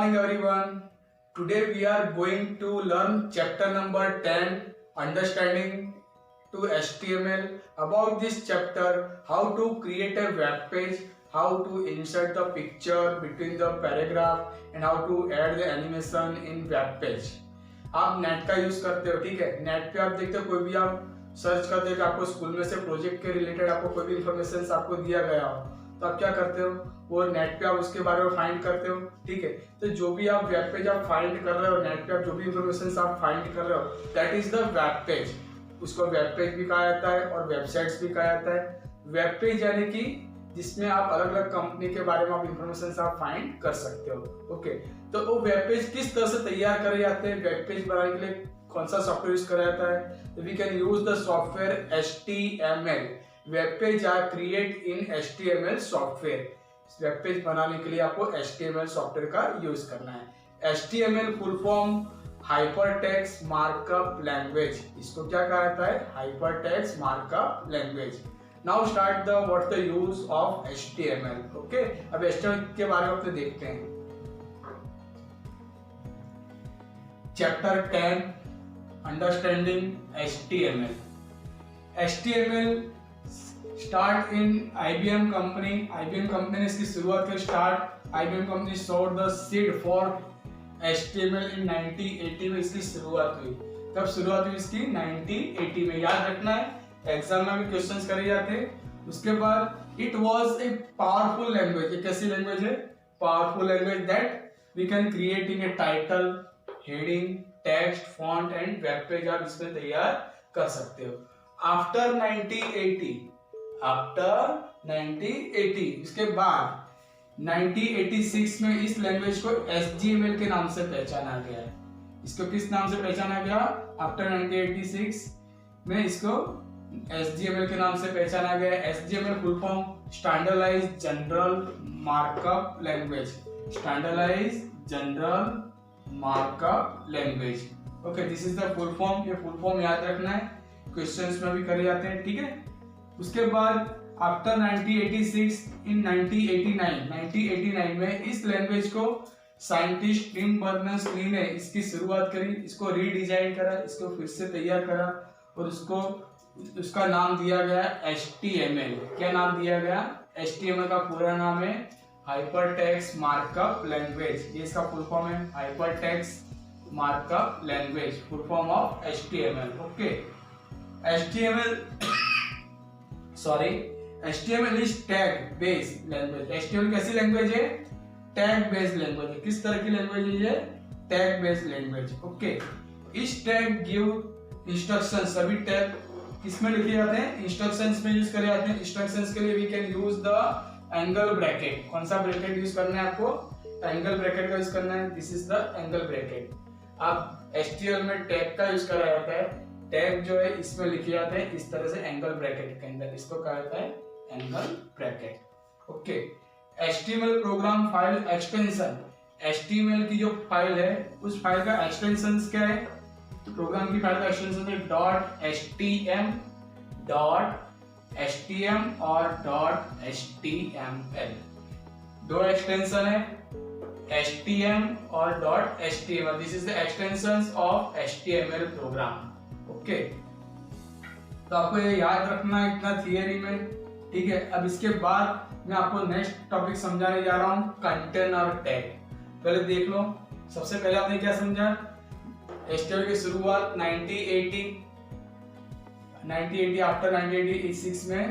morning everyone. Today we are going to learn chapter number 10, understanding to HTML. About this chapter, how to create a web page, how to insert the picture between the paragraph and how to add the animation in web page. आप net का use करते हो, ठीक है। Net पे आप देखते हो, कोई भी आप सर्च करते हो कि आपको स्कूल में से प्रोजेक्ट के रिलेटेड आपको कोई भी इंफॉर्मेशन आपको दिया गया हो, तो आप क्या करते हो, वो नेट पे आप उसके बारे में फाइंड करते हो, ठीक है। तो जो भी आप वेब पेज आप फाइंड कर रहे हो, नेट पे आप जो भी इंफॉर्मेशन आप फाइंड कर रहे हो, that is the web page. उसको वेब पेज भी कहा जाता है और वेबसाइट्स भी कहा जाता है। वेब पेज यानी कि जिसमें आप अलग अलग कंपनी के बारे में आप इंफॉर्मेशन आप फाइंड कर सकते हो, ओके। तो वो वेब पेज किस तरह से तैयार करे जाते हैं, वेब पेज बनाने के लिए कौन सा सॉफ्टवेयर यूज करा जाता है, तो we can use the software HTML। Web page are create in HTML software. Web page बनाने के लिए आपको HTML सॉफ्टवेयर का यूज करना है। HTML full form hypertext markup language. इसको क्या कहा जाता है, hypertext markup language. Now start the what the use of HTML, okay. अब HTML के बारे में अपने देखते हैं। Chapter 10, understanding HTML। HTML start in IBM company. IBM company ने इसकी शुरुआत की। IBM कंपनी सोड द सीड फॉर HTML इन 1980 में इसकी शुरुआत हुई। कब शुरुआत हुई इसकी, 1980 में। याद रखना है, एग्जाम में भी क्वेश्चंस करे जाते हैं। उसके बाद it was a powerful language. एक ऐसी लैंग्वेज है, powerful language that we can create in a title, heading, text, font and web page आप इसमें तैयार कर सकते हो। आफ्टर 1980 उसके बाद 1986 में इस लैंग्वेज को HTML के नाम से पहचाना गया है। इसको किस नाम से पहचाना गया, आफ्टर 1986 में इसको HTML के नाम से पहचाना गया। HTML full form standardized general markup language. Standardized general markup language, okay, this is the full form. ये फुल फॉर्म याद रखना है, क्वेश्चंस में भी करे जाते हैं, ठीक है। उसके बाद आफ्टर 1986 इन 1989 में इस लैंग्वेज को साइंटिस्ट टिम बर्नर्स-ली ने इसकी शुरुआत करी, इसको रीडिजाइन करा, इसको फिर से तैयार करा और उसका नाम दिया गया HTML। क्या नाम दिया गया, HTML का पूरा नाम है हाइपरटेक्स्ट मार्कअप लैंग्वेज। ये इसका फुल फॉर्म है, hypertext markup language, full form of HTML, okay. HTML is tag based language. HTML कैसी लैंग्वेज है, टैग बेस्ड लैंग्वेज है। किस तरह की लैंग्वेज है ये, टैग बेस्ड लैंग्वेज, ओके। इस टैग गिव इंस्ट्रक्शन, सभी टैग किसमें लिखे जाते हैं, इंस्ट्रक्शंस में यूज करे जाते हैं। इंस्ट्रक्शंस के लिए we can use the angle bracket. कौन सा ब्रैकेट यूज करना है आपको, एंगल ब्रैकेट का यूज करना है। This is the angle bracket. अब HTML में टैग का यूज करा जाता है। टैग जो है इसमें लिखे जाते हैं इस तरह से एंगल ब्रैकेट के अंदर, इसको कहा जाता है angle bracket, okay. HTML program file extension. HTML की जो फाइल है उस फाइल का एक्सटेंशन क्या है, तो प्रोग्राम की फाइल का एक्सटेंशन है .htm और .html। दो एक्सटेंशन है, HTM और .html। This is the extensions of HTML program, okay. तो आपको ये याद रखना है इतना थियरी में, ठीक है। अब इसके बाद मैं आपको नेक्स्ट टॉपिक समझाने जा रहा हूँ, कंटेनर टैग। पहले देख लो, सबसे पहले आपने क्या समझा, HTML की शुरुआत 1980 आफ्टर 1986 में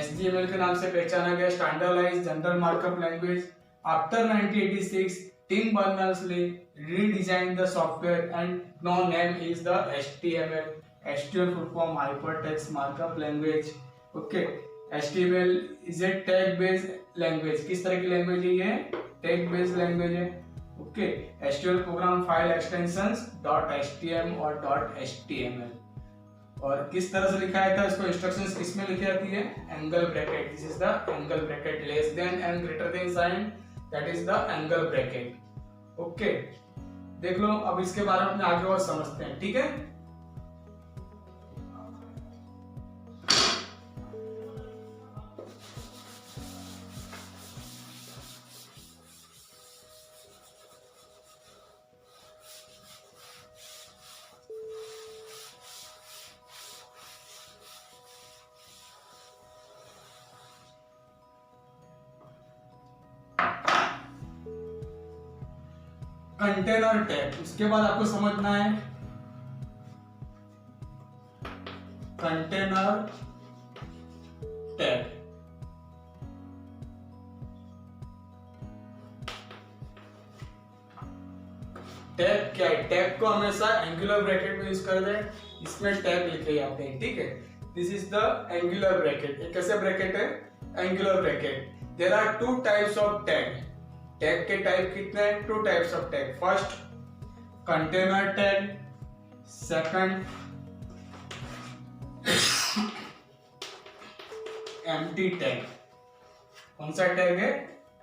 HTML के नाम से पहचाना गया, standardized general markup language. After 1986 Tim Berners-Lee redesigned the software and now name is the HTML. HTML full form hypertext markup language, okay. HTML is a tag based language। किस तरह की language है ये, tag based लैंग्वेज है, okay. HTML program file extensions .htm और .html। और किस तरह से लिखा जाता है इसको, इंस्ट्रक्शंस किसमें लिखी जाती है, angle bracket. This is the angle bracket, less than and greater than sign, that is the angle bracket, okay. देख लो, अब इसके बारे में आगे और समझते हैं, ठीक है। कंटेनर टैग, उसके बाद आपको समझना है कंटेनर टैग। टैग क्या है? टैग को हमेशा एंगुलर ब्रैकेट में यूज करते हैं, इसमें टैग लिखे जाते हैं, ठीक है। This is the angular bracket. ये कैसे ब्रैकेट है? Angular bracket. There are two types of tag. Tag के टाइप कितने हैं? Two types of tag. First container tag, second empty tag. कौन सा टैग है?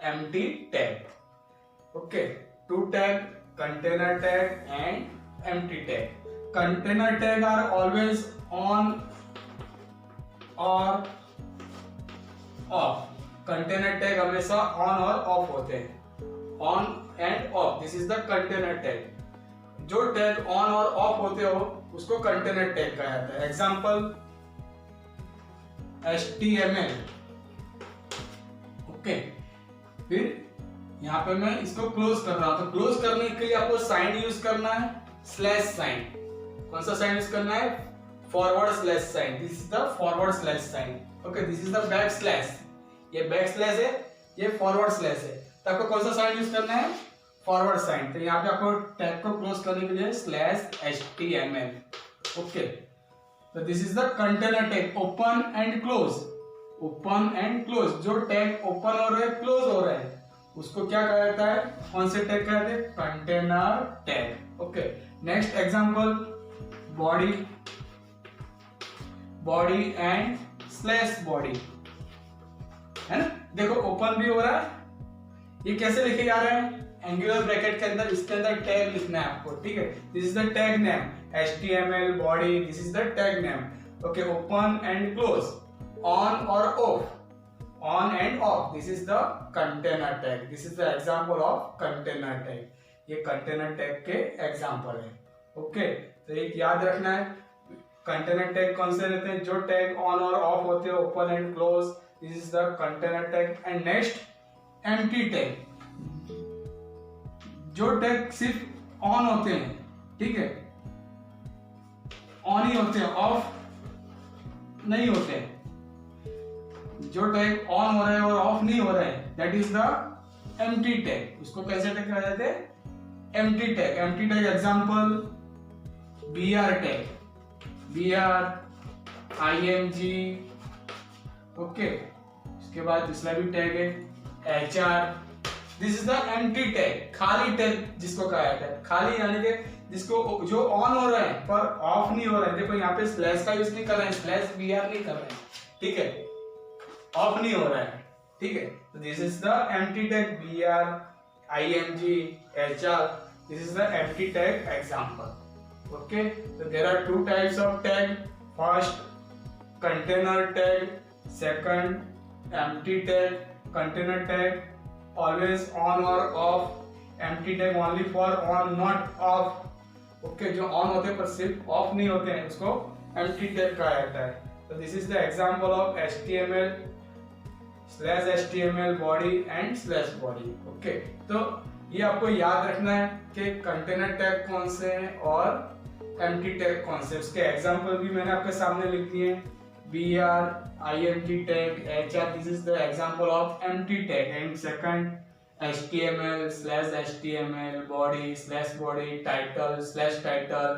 Empty tag. Okay, two tag, container tag and empty tag. Container tag are always on और off. Container tag हमेशा on और off होते हैं, on and off. This is the container tag. जो tag on और off होते हो उसको कंटेनर टैग कहा जाता है। Example HTML। ओके, फिर यहां पे मैं इसको क्लोज कर रहा हूं, तो क्लोज करने के लिए आपको साइन यूज करना है, स्लैश साइन। कौन सा साइन यूज करना है? Forward slash sign. This is the forward slash sign. Okay, this is the back slash. ये बैक स्लैश है, ये फॉरवर्ड स्लैश है, तो आपको कौन सा साइन यूज करना है? Forward sign. तो यहाँ पे आपको टैग को क्लोज करने के लिए स्लैश HTML। ओके, तो this is the container tag, open and close. Open and close, जो टैग ओपन हो रहा है, क्लोज हो रहा है, उसको क्या कहा जाता है? कौन से टैग कहते हैं? Container tag. Okay, next example body, body and slash body, है ना। देखो ओपन भी हो रहा है, ये कैसे लिखे जा रहे हैं? एंगुलर ब्रैकेट के अंदर, इसके अंदर टैग लिखना है आपको, ठीक है। This is the tag name HTML body, this is the tag name. Okay, open and close, on और off, on and off, this is the container tag. This is the example of container tag. ये container tag के example है। Okay, तो एक याद रखना है, container tag कौन से रहते हैं? जो टैग ऑन और ऑफ होते हैं, open and close, this is the container tag. And next empty tag, जो टैग सिर्फ ऑन होते हैं, ठीक है, ऑन ही होते हैं, ऑफ नहीं होते हैं। जो टैग ऑन हो रहा है और ऑफ नहीं हो रहा है, that is the empty tag. उसको कैसे टैग कहा जाता है? Empty tag. Empty tag example BR tag, BR IMG। Okay, उसके बाद दूसरा भी टैग है HR। This is the empty tag, खाली टैग जिसको कहा जाता है। खाली यानी कि जिसको जो ऑन हो रहा है पर ऑफ नहीं हो रहा है। देखो यहाँ पे स्लैश का यूज नहीं कर रहे हैं, स्लैश BR नहीं कर रहे हैं, ठीक है, ऑफ नहीं हो रहा है, ठीक है। तो this is the empty tag BR IMG HR। This is the empty tag example. Okay, तो there are two types of tag. First container tag, second empty tag. Container tag always on or off, empty tag only for on not off। Okay, जो on होते हैं पर सिर्फ of नहीं होते हैं, उसको एम्प्टी टैग कहा जाता है। तो this is the example of HTML slash HTML body and slash body. Okay, तो ये आपको याद रखना है कि कंटेनर टैग कौन से हैं और एम्प्टी टैग कौन से। उसके एग्जांपल भी मैंने आपके सामने लिख दिए हैं। BR IMG tag, HR, this is the example of empty tag। and second HTML slash HTML body slash body, title slash title,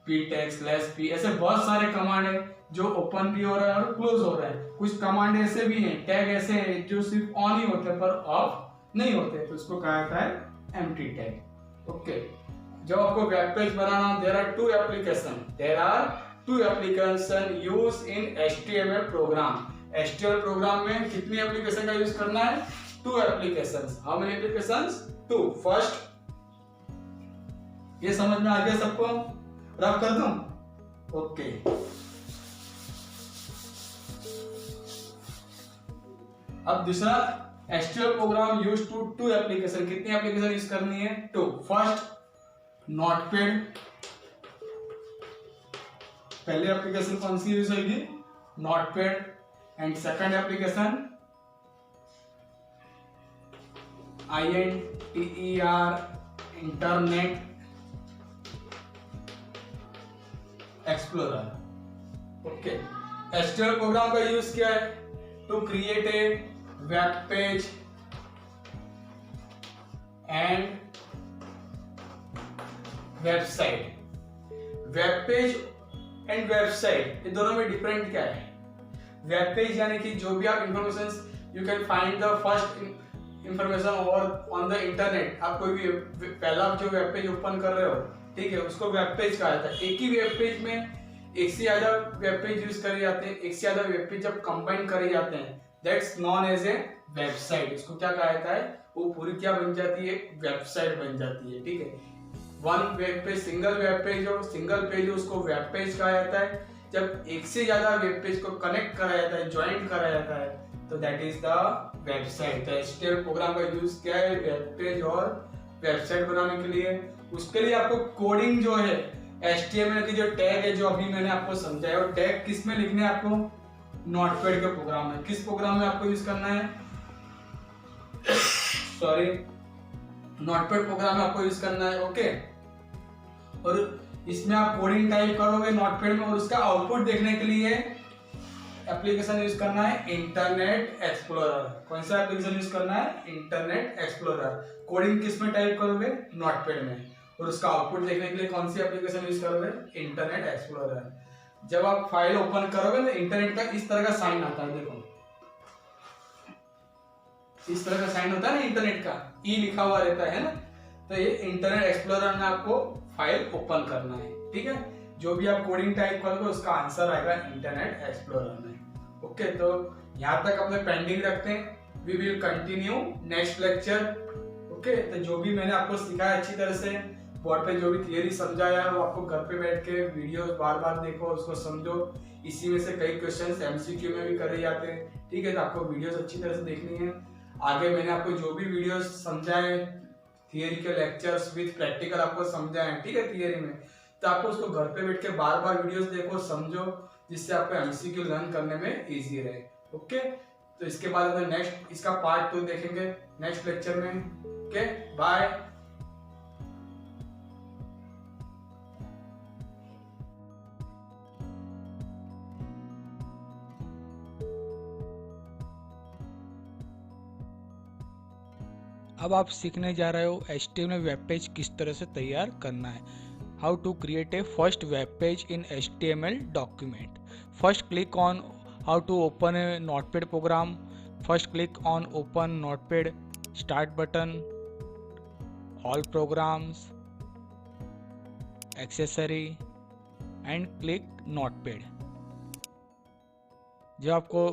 P tag slash P। ऐसे बहुत सारे कमांड है जो ओपन भी हो रहा है और क्लोज हो रहा है। कुछ कमांड ऐसे भी हैं, टैग ऐसे हैं जो सिर्फ ऑन ही होते हैं पर ऑफ नहीं होते, तो उसको कहा जाता है एम्प्टी टैग। ओके, जब आपको वेब पेज बनाना, there are two application use in HTML program. HTML program में कितनी एप्लीकेशन का यूज करना है? Two applications. How many applications? Two. First, ये समझ में आ गया सबको? रफ कर दूं? ओके, अब दूसरा HTML program use two application. कितनी एप्लीकेशन यूज करनी है? टू। फर्स्ट नोटपैड, पहले एप्लीकेशन कौन सी यूज होगी? Notepad. And second application INTER internet explorer. Okay, HTML program का यूज क्या है? To create a web page and website. Web page and website, ये दोनों में डिफरेंट क्या है? वेब पेज यानी कि जो भी आप information you can find the first information और ऑन द इंटरनेट। आप कोई भी पहला जो वेब पेज ओपन कर रहे हो, ठीक है, उसको वेब पेज कहा जाता है। एक ही वेब पेज में एक से ज्यादा वेब पेज यूज करे जाते हैं, एक से ज्यादा वेब पेज जब कंबाइन करे जाते हैं, that's known as a website. इसको क्या कहा जाता है? वो पूरी क्या बन जाती है? वेबसाइट बन जाती है। ठीक है, one web page, single web page हो, सिंगल पेज हो, उसको वेब पेज कहा जाता है। जब एक से ज्यादा वेब पेज को कनेक्ट करा जाता है, ज्वाइन करा जाता है, तो दैट इज द वेबसाइट। तो एचटीएमएल प्रोग्राम का यूज क्या है? वेब पेज और वेबसाइट बनाने के लिए। उसके लिए आपको कोडिंग जो है, एचटीएमएल की जो टैग है, जो अभी मैंने आपको समझाया, वो टैग किस में लिखने हैं आपको? नोटपैड के प्रोग्राम में। किस प्रोग्राम में आपको यूज करना है? सॉरी, नोटपैड प्रोग्राम में आपको यूज करना है। ओके, और इसमें आप कोडिंग टाइप करोगे नोटपैड में, और उसका आउटपुट देखने के लिए एप्लीकेशन यूज करना है इंटरनेट एक्सप्लोरर। कौन सा एप्लीकेशन यूज करना है? Internet explorer. कोडिंग किस में टाइप करोगे? नोटपैड में, और उसका आउटपुट देखने के लिए कौन सी एप्लीकेशन यूज करोगे? Internet explorer. जब आप फाइल ओपन करोगे तो इंटरनेट का इस तरह का साइन आता है, देखो इस तरह का साइन होता है ना इंटरनेट का, ई लिखा हुआ रहता है ना। तो ये इंटरनेट एक्सप्लोरर में आपको फाइल ओपन करना है। ठीक है, जो भी आप कोडिंग टाइप करोगे उसका आंसर आएगा इंटरनेट एक्सप्लोरर में। ओके, तो यहाँ तक अपने पेंडिंग रखते हैं। We will continue next lecture. Okay, तो जो भी मैंने आपको सिखाया अच्छी तरह से, बोर्ड पे जो भी थियरी समझाया है, वो आपको घर पे बैठ के वीडियो बार बार देखो, उसको समझो। इसी में से कई क्वेश्चंस एमसीक्यू में भी करे जाते हैं। ठीक है, तो आपको वीडियोस अच्छी तरह से देखनी है। आगे मैंने आपको जो भी वीडियोस समझाए, थियरी के लेक्चर्स विद प्रैक्टिकल आपको समझाए, ठीक है, थियरी में, तो आपको उसको घर पे बैठ के बार बार वीडियोस देखो, समझो, जिससे आपको एमसीक्यू लर्न करने में इजी रहे। ओके, तो इसके बाद हम नेक्स्ट इसका पार्ट 2 देखेंगे नेक्स्ट लेक्चर में। Okay, bye. अब आप सीखने जा रहे हो HTML वेब पेज किस तरह से तैयार करना है। How to create a first web page in HTML document. First click on how to open a notepad program. First click on open notepad, start button, all programs, accessory and click notepad. जब आपको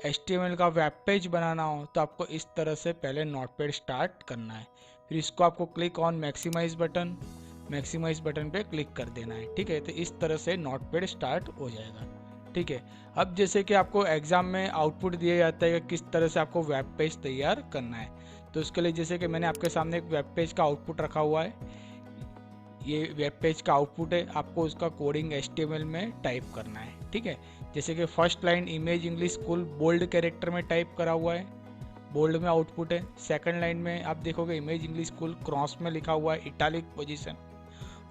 HTML का web page बनाना हो तो आपको इस तरह से पहले नोटपैड स्टार्ट करना है। फिर इसको आपको क्लिक ऑन मैक्सिमाइज बटन पे क्लिक कर देना है। ठीक है, तो इस तरह से नोटपैड स्टार्ट हो जाएगा। ठीक है, अब जैसे कि आपको एग्जाम में आउटपुट दिया जाता है कि किस तरह से आपको वेब पेज तैयार करना है, तो उसके लिए जैसे कि मैंने आपके सामने एक वेब पेज का आउटपुट रखा हुआ है। ये वेब पेज का आउटपुट है, आपको उसका कोडिंग HTML में टाइप करना है। ठीक है, जैसे कि first line image English school bold character में टाइप करा हुआ है, बोल्ड में आउटपुट है। सेकंड लाइन में आप देखोगे इमेज इंग्लिश स्कूल क्रॉस में लिखा हुआ है, इटालिक पोजीशन।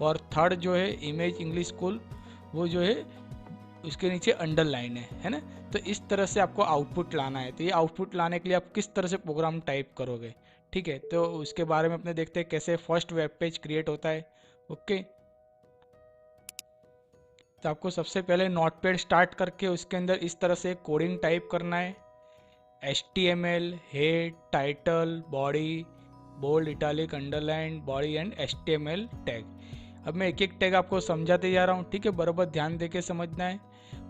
और थर्ड जो है इमेज इंग्लिश स्कूल, वो जो है उसके नीचे अंडरलाइन है ना। तो इस तरह से आपको आउटपुट लाना है। तो ये आउटपुट लाने के लिए आप किस तरह से प्रोग्राम टाइप करोगे, ठीक है, तो उसके बारे में अपने देखते हैं कैसे फर्स्ट वेब पेज क्रिएट होता है। ओके, तो आपको सबसे पहले नोटपैड स्टार्ट करके उसके अंदर इस तरह से कोडिंग टाइप करना है। HTML head, title, body, bold, italic, underline, body and HTML tag. अब मैं एक एक टैग आपको समझाते जा रहा हूँ। ठीक है, बराबर ध्यान देके समझना है।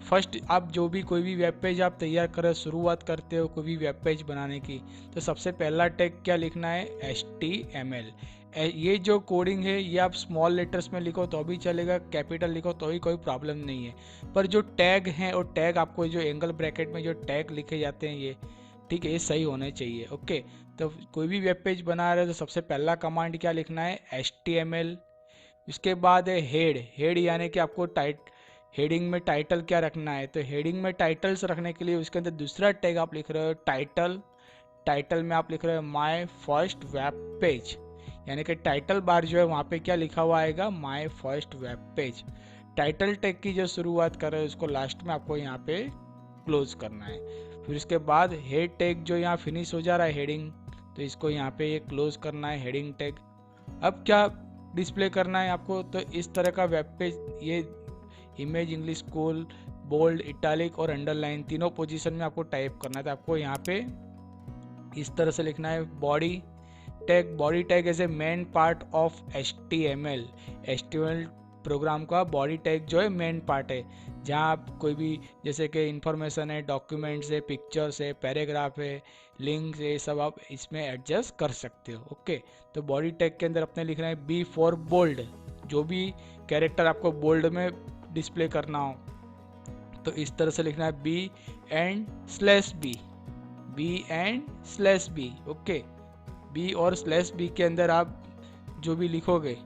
फर्स्ट, आप जो भी कोई भी वेब पेज आप तैयार कर शुरुआत करते हो कोई भी वेब पेज बनाने की, तो सबसे पहला टैग क्या लिखना है? HTML। ये जो कोडिंग है ये आप स्मॉल लेटर्स में लिखो तो भी चलेगा, कैपिटल लिखो तो भी कोई प्रॉब्लम नहीं है। पर जो टैग हैं और टैग आपको जो एंगल ब्रैकेट में जो टैग लिखे जाते हैं ये, ठीक है, ये सही होने चाहिए। ओके, तो कोई भी वेब पेज बना रहे हो तो सबसे पहला कमांड क्या लिखना है? HTML। उसके बाद है हेड यानी कि आपको हेडिंग में टाइटल क्या रखना है। तो हेडिंग में टाइटल्स रखने के लिए उसके अंदर दूसरा टैग आप लिख रहे हो टाइटल में आप लिख रहे हो माय फर्स्ट वेब पेज, यानी कि टाइटल बार जो है वहाँ पे क्या लिखा हुआ आएगा, my first web page. Title tag की जो शुरुआत कर रहे हैं उसको लास्ट में आपको यहाँ पे क्लोज करना है। फिर उसके बाद हेड टैग जो यहाँ फिनिश हो जा रहा है हेडिंग, तो इसको यहाँ पे ये क्लोज करना है हेडिंग टैग। अब क्या डिस्प्ले करना है आपको, तो इस तरह का वेब पेज, ये image English school, bold, italic और अंडरलाइन तीनों पोजीशन में आपको टाइप करना है। तो आपको यहाँ पे इस तरह से लिखना है body tag. Body tag as a main part of HTML। HTML program का बॉडी टैग जो है मेन पार्ट है, जहाँ आप कोई भी जैसे कि इंफॉर्मेशन है, डॉक्यूमेंट्स है, पिक्चर्स है, पैराग्राफ है, लिंक्स है, सब आप इसमें एडजस्ट कर सकते हो। ओके, तो बॉडी टैग के अंदर अपने लिखना है बी फॉर बोल्ड। जो भी कैरेक्टर आपको बोल्ड में डिस्प्ले करना हो तो इस तरह से लिखना है B and slash B, B and slash B. Okay, B और स्लैश बी के अंदर आप जो भी लिखोगे,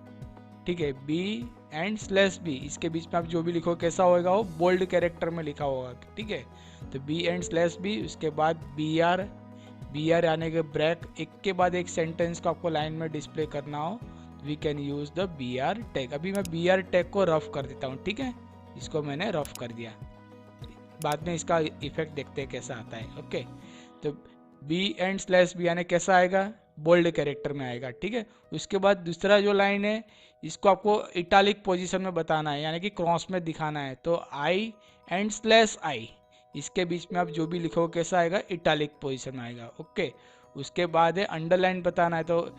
ठीक है, बी एंड स्लैश बी, इसके बीच में आप जो भी लिखो कैसा होगा, वो बोल्ड कैरेक्टर में लिखा होगा। ठीक है, तो बी एंड स्लैश बी, उसके बाद बी आर आने के ब्रेक, एक के बाद एक सेंटेंस को आपको लाइन में डिस्प्ले करना हो, we can use the B R tag. अभी मैं बी आर टैग को रफ कर देता हूँ। ठीक है, इसको मैंने रफ कर दिया, बाद में इसका इफेक्ट देखते हैं कैसा आता है। ओके, तो बी एंड स्लैश बी यानी कैसा आएगा, बोल्ड कैरेक्टर में आएगा। ठीक है, उसके बाद दूसरा जो लाइन है इसको आपको इटालिक पोजीशन में बताना है, यानी कि क्रॉस में दिखाना है। तो आई एंड स्लैश आई, इसके बीच में आप जो भी लिखो कैसा आएगा, इटालिक पोजीशन में आएगा। ओके, उसके बाद है अंडरलाइन बताना है, तो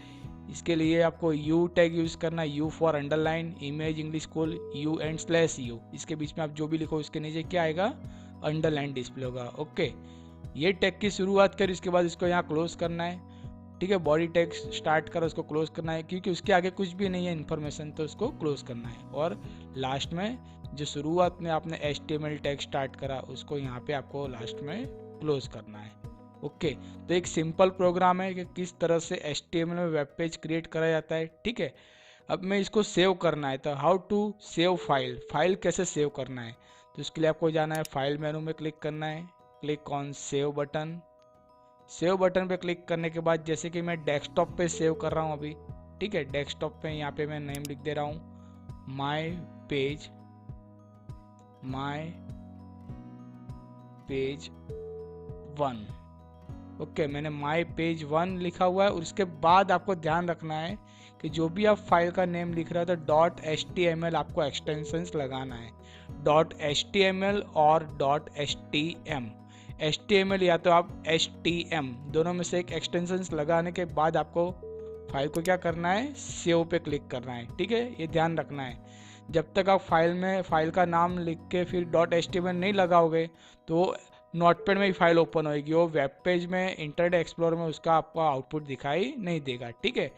इसके लिए आपको यू टैग यूज करना है, you for underline, image English school, you and slash U, इसके बीच में आप जो भी लिखो उसके नीचे क्या आएगा, अंडरलाइन डिस्प्ले होगा। ओके, ये टैग की शुरुआत कर, इसके बाद इसको यहाँ क्लोज करना है। ठीक है, बॉडी टैग स्टार्ट कर उसको क्लोज करना है, क्योंकि उसके आगे कुछ भी नहीं है इन्फॉर्मेशन, तो उसको क्लोज करना है। और लास्ट में जो शुरुआत में आपने HTML टैग स्टार्ट करा उसको यहाँ पे आपको लास्ट में क्लोज करना है। ओके, तो एक सिंपल प्रोग्राम है कि किस तरह से HTML में वेब पेज क्रिएट करा जाता है। ठीक है, अब मैं इसको सेव करना है, तो how to save file, file कैसे सेव करना है, तो उसके लिए आपको जाना है फाइल मेनू में क्लिक करना है, click on save button. Save button पे क्लिक करने के बाद जैसे कि मैं डेस्कटॉप पे सेव कर रहा हूँ अभी, ठीक है, डेस्कटॉप पे यहाँ पे मैं नेम लिख दे रहा हूँ माय पेज 1। ओके, मैंने माय पेज 1 लिखा हुआ है। और उसके बाद आपको ध्यान रखना है कि जो भी आप फाइल का नेम लिख रहे हो तो .html आपको एक्सटेंशंस लगाना है, .html और .htm। HTML या तो आप HTM, दोनों में से एक एक्सटेंशंस लगाने के बाद आपको फाइल को क्या करना है, सेव पे क्लिक करना है। ठीक है, ये ध्यान रखना है, जब तक आप फाइल में फाइल का नाम लिख के फिर .html नहीं लगाओगे तो नोटपैड में ही फाइल ओपन होगी, वो वेब पेज में इंटरनेट एक्सप्लोरर में उसका आपको आउटपुट दिखाई नहीं देगा। ठीक है,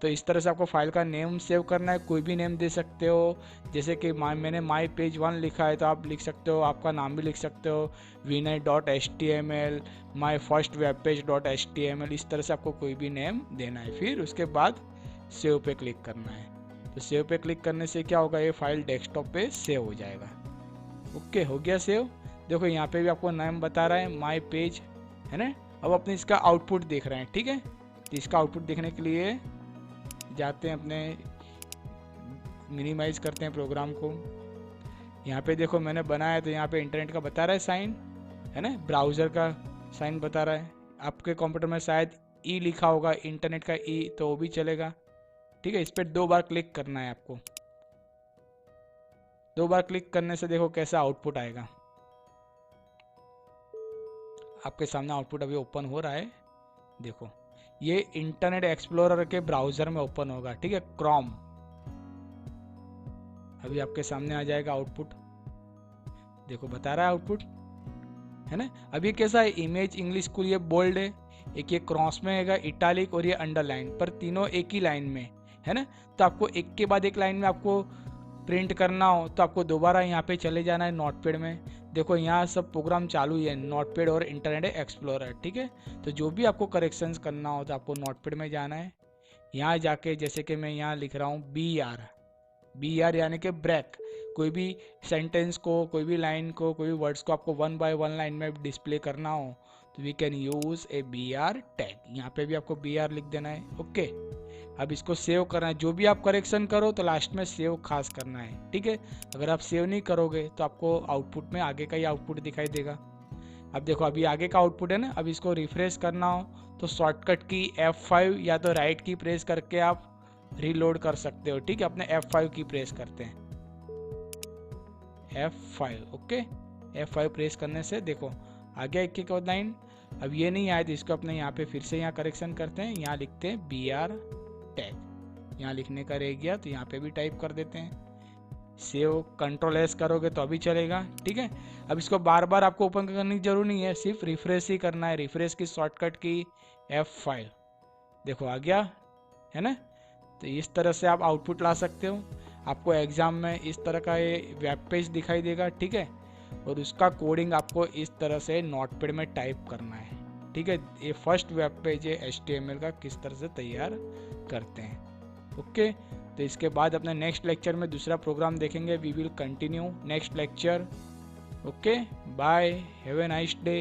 तो इस तरह से आपको फाइल का नेम सेव करना है, कोई भी नेम दे सकते हो, जैसे कि मैंने माय पेज 1 लिखा है तो आप लिख सकते हो, आपका नाम भी लिख सकते हो, vinay.html, my first web page .html, इस तरह से आपको कोई भी नेम देना है। फिर उसके बाद सेव पे क्लिक करना है, तो सेव पे क्लिक करने से क्या होगा, ये फाइल डेस्कटॉप पे सेव हो जाएगा। ओके, हो गया सेव। देखो यहाँ पे भी आपको नाम बता रहा है माय पेज, है ना। अब अपने इसका आउटपुट देख रहे हैं। ठीक है, तो इसका आउटपुट देखने के लिए जाते हैं, अपने मिनिमाइज करते हैं प्रोग्राम को। यहाँ पे देखो मैंने बनाया तो यहाँ पे इंटरनेट का बता रहा है साइन, है ना, ब्राउज़र का साइन बता रहा है। आपके कंप्यूटर में शायद ई लिखा होगा, इंटरनेट का ई, तो वो भी चलेगा। ठीक है, इस पर 2 बार क्लिक करना है आपको। 2 बार क्लिक करने से देखो कैसा आउटपुट आएगा। आपके सामने आउटपुट अभी ओपन हो रहा है, देखो ये इंटरनेट एक्सप्लोरर के ब्राउजर में ओपन होगा। ठीक है, क्रोम, अभी आपके सामने आ जाएगा आउटपुट, देखो बता रहा है आउटपुट, है ना। अब ये कैसा है, इमेज इंग्लिश स्कूल, ये बोल्ड है, एक ये क्रॉस में है इटालिक और ये अंडरलाइन, पर तीनों एक ही लाइन में, है ना। तो आपको एक के बाद एक लाइन में आपको प्रिंट करना हो तो आपको दोबारा यहाँ पे चले जाना है नोटपैड में। देखो यहाँ सब प्रोग्राम चालू ही है, नोटपैड और इंटरनेट एक्सप्लोरर। ठीक है, तो जो भी आपको करेक्शंस करना हो तो आपको नोटपैड में जाना है। यहाँ जाके जैसे कि मैं यहाँ लिख रहा हूँ बी आर यानी कि ब्रेक, कोई भी सेंटेंस को, कोई भी लाइन को, कोई भी वर्ड्स को आपको 1 बाय 1 लाइन में डिस्प्ले करना हो तो we can use a B R tag. यहाँ पे भी आपको बी आर लिख देना है। ओके, अब इसको सेव करना है। जो भी आप करेक्शन करो तो लास्ट में सेव खास करना है, ठीक है। अगर आप सेव नहीं करोगे तो आपको आउटपुट में आगे का ही आउटपुट दिखाई देगा। अब देखो अभी आगे का आउटपुट है ना। अब इसको रिफ्रेश करना हो तो शॉर्टकट की F5 या तो राइट की प्रेस करके आप रीलोड कर सकते हो, ठीक है। अपने F5 की प्रेस करते हैं, F5, ओके। F5 प्रेस करने से देखो आ गया 1 लाइन। अब ये नहीं आया तो इसको अपने यहाँ पे फिर से यहाँ करेक्शन करते हैं। यहाँ लिखते हैं BR टैग, यहाँ लिखने का रह गया तो यहाँ पे भी टाइप कर देते हैं। सेव Ctrl+S करोगे तो अभी चलेगा, ठीक है। अब इसको बार बार आपको ओपन करने की जरूरत नहीं है, सिर्फ रिफ्रेश ही करना है। रिफ्रेश की शॉर्टकट की F5, देखो आ गया है ना। तो इस तरह से आप आउटपुट ला सकते हो। आपको एग्जाम में इस तरह का ये वेब पेज दिखाई देगा, ठीक है। और उसका कोडिंग आपको इस तरह से नोटपैड में टाइप करना है, ठीक है। ये फर्स्ट वेब पेज है HTML का किस तरह से तैयार करते हैं, ओके। तो इसके बाद अपने नेक्स्ट लेक्चर में दूसरा प्रोग्राम देखेंगे। We will continue next lecture, okay. Bye, have a nice day.